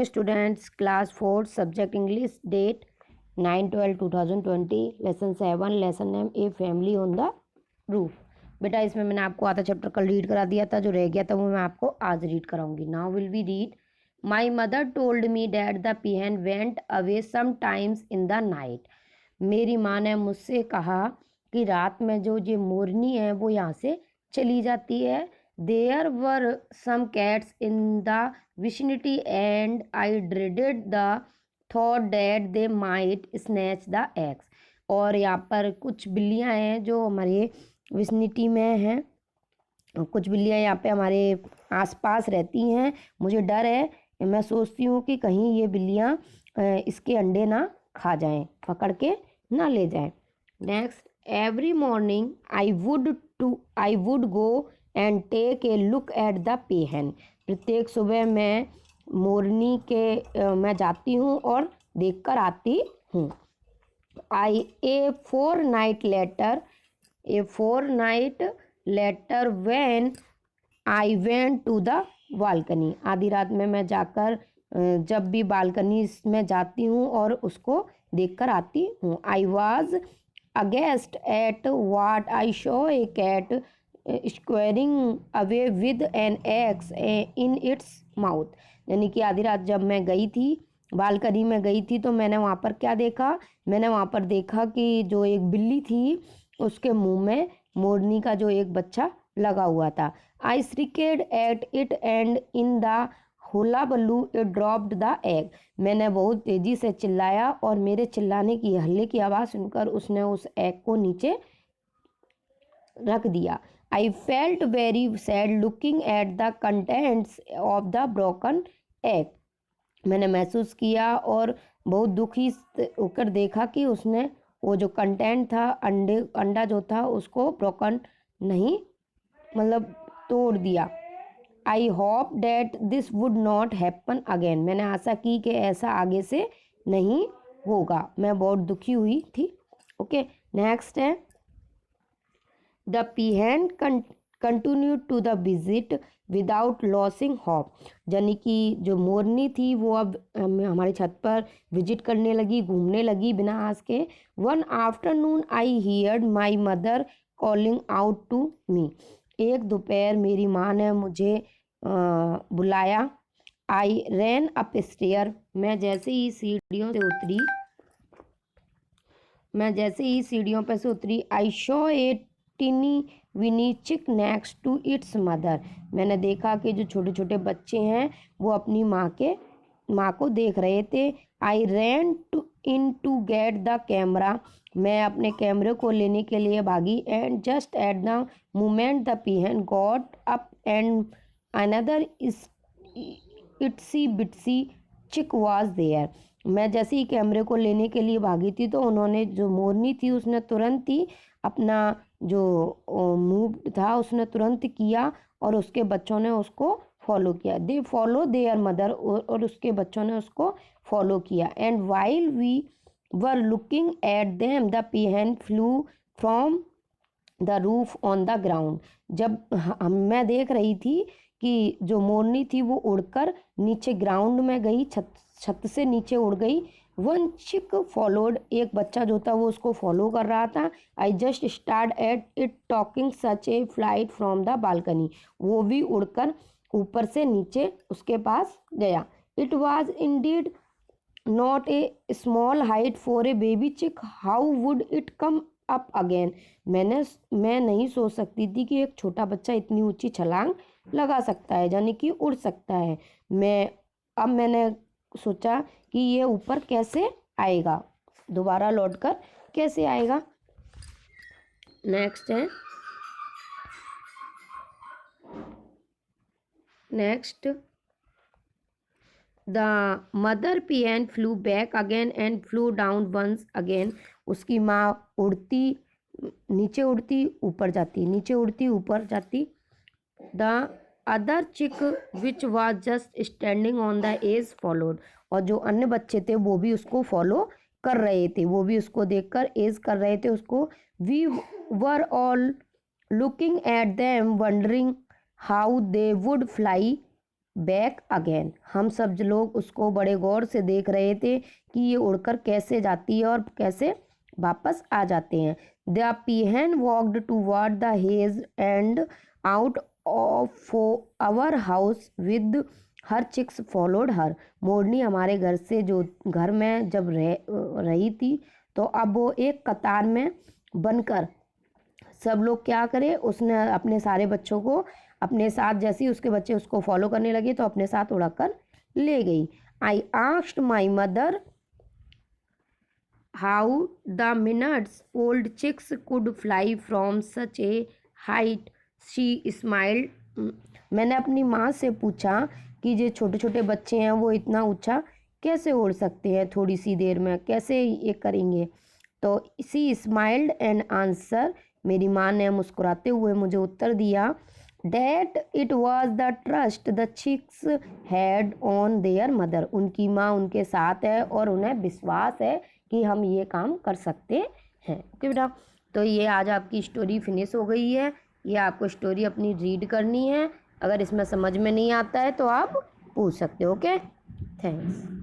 Morning students, class 4 subject English, date 9/12/2020, lesson 7, lesson name a family on the roof. बेटा इसमें मैंने आपको आधा चैप्टर कल रीड करा दिया था, जो रह गया था वो मैं आपको आज रीड कराऊंगी। Now will we read. My mother told me that the peahen went away some times in the night. मेरी माँ ने मुझसे कहा कि रात में जो ये मोरनी है वो यहाँ से चली जाती है। There were some cats in the vicinity and I dreaded the thought that they might snatch the eggs। और यहाँ पर कुछ बिल्लियाँ हैं जो हमारे विसिनिटी में हैं, कुछ बिल्लियाँ यहाँ पे हमारे आसपास रहती हैं। मुझे डर है, मैं सोचती हूँ कि कहीं ये बिल्लियाँ इसके अंडे ना खा जाएं, पकड़ के ना ले जाएं। Next, every morning I would go and take a look at the pigeon. प्रत्येक सुबह मैं मोरनी के मैं जाती हूँ और देखकर आती हूँ। A fortnight later when I went to the balcony. आधी रात में मैं जाकर जब भी बालकनी में जाती हूँ और उसको देखकर आती हूँ। I was aghast at what I saw a cat scurrying away with an egg in its mouth. यानी कि आधी रात जब मैं गई थी, बालकनी में गई थी, तो मैंने वहाँ पर क्या देखा? मैंने वहाँ पर देखा कि जो एक बिल्ली थी उसके मुंह में मोरनी का जो एक बच्चा लगा हुआ था। I shrieked at it and in the hullabaloo it dropped the egg. मैंने बहुत तेजी से चिल्लाया और मेरे चिल्लाने की हल्ले की आवाज़ सुनकर उसने उस एग को नीचे रख दिया। I felt very sad looking at the contents of the broken egg। मैंने महसूस किया और बहुत दुखी होकर देखा कि उसने वो जो कंटेंट था, अंडा जो था, उसको ब्रोकन नहीं, मतलब तोड़ दिया। I hope that this would not happen again. मैंने आशा की कि ऐसा आगे से नहीं होगा। मैं बहुत दुखी हुई थी। ओके, नेक्स्ट है The peahen continued to the visit without losing hope। यानी कि जो मोरनी थी वो अब हमारी छत पर विजिट करने लगी, घूमने लगी बिना आस के। One afternoon I heard my mother calling out to me। एक दोपहर मेरी माँ ने मुझे बुलाया। I ran up stair। मैं जैसे ही सीढ़ियों पे से उतरी I saw a टिनी विनी चिक नेक्स्ट टू इट्स मदर। मैंने देखा कि जो छोटे छोटे बच्चे हैं वो अपनी माँ को देख रहे थे। I ran to get the camera. मैं अपने कैमरे को लेने के लिए भागी। And just at the moment the peahen got up and another itsy bitsy chick was there. मैं जैसे ही कैमरे को लेने के लिए भागी थी तो उन्होंने, जो मोरनी थी उसने तुरंत ही अपना जो मूव था उसने तुरंत किया और उसके बच्चों ने उसको फॉलो किया। They follow their mother. और उसके बच्चों ने उसको फॉलो किया। And while we were looking at them the pigeon flew from the roof on the ground. जब मैं देख रही थी कि जो मोरनी थी वो उड़कर नीचे ग्राउंड में गई, छत से नीचे उड़ गई। वन चिक फॉलोड। एक बच्चा जो था वो उसको फॉलो कर रहा था। I just start at it talking such a flight from the balcony. वो भी उड़कर ऊपर से नीचे उसके पास गया। It was indeed not a small height for a baby chick. How would it come up again. मैं नहीं सोच सकती थी कि एक छोटा बच्चा इतनी ऊंची छलांग लगा सकता है, यानी कि उड़ सकता है। मैंने सोचा कि ये ऊपर कैसे आएगा, दोबारा लौटकर कैसे आएगा। Next the mother pigeon flew back again and flew down once again. उसकी माँ नीचे उड़ती ऊपर जाती, नीचे उड़ती ऊपर जाती। The other chick which was just standing on the edge followed. और जो अन्य बच्चे थे वो भी उसको फॉलो कर रहे थे, वो भी उसको देखकर एज कर रहे थे उसको। We were all looking at them wondering how they would fly back again. हम सब लोग उसको बड़े गौर से देख रहे थे कि ये उड़कर कैसे जाती है और कैसे वापस आ जाते हैं। The peahen walked toward the hedge and out of our house with her chicks followed her. मोरनी हमारे घर से जो घर में जब रही थी, तो अब वो एक कतार में बनकर सब लोग क्या करे, उसने अपने सारे बच्चों को अपने साथ, जैसे ही उसके बच्चे उसको फॉलो करने लगे तो अपने साथ उड़ाकर ले गई। I asked my mother how the minutes old chicks could fly from such a height. She smiled. मैंने अपनी माँ से पूछा कि जो छोटे छोटे बच्चे हैं वो इतना ऊंचा कैसे उड़ सकते हैं, थोड़ी सी देर में कैसे ये करेंगे। तो सी स्माइल्ड एंड आंसर, मेरी माँ ने मुस्कुराते हुए मुझे उत्तर दिया, that it was the trust the chicks had on their mother. उनकी माँ उनके साथ है और उन्हें विश्वास है कि हम ये काम कर सकते हैं। ओके बेटा, तो ये आज आपकी स्टोरी फिनिश हो गई है। ये आपको स्टोरी अपनी रीड करनी है। अगर इसमें समझ में नहीं आता है तो आप पूछ सकते हो। Okay, thanks.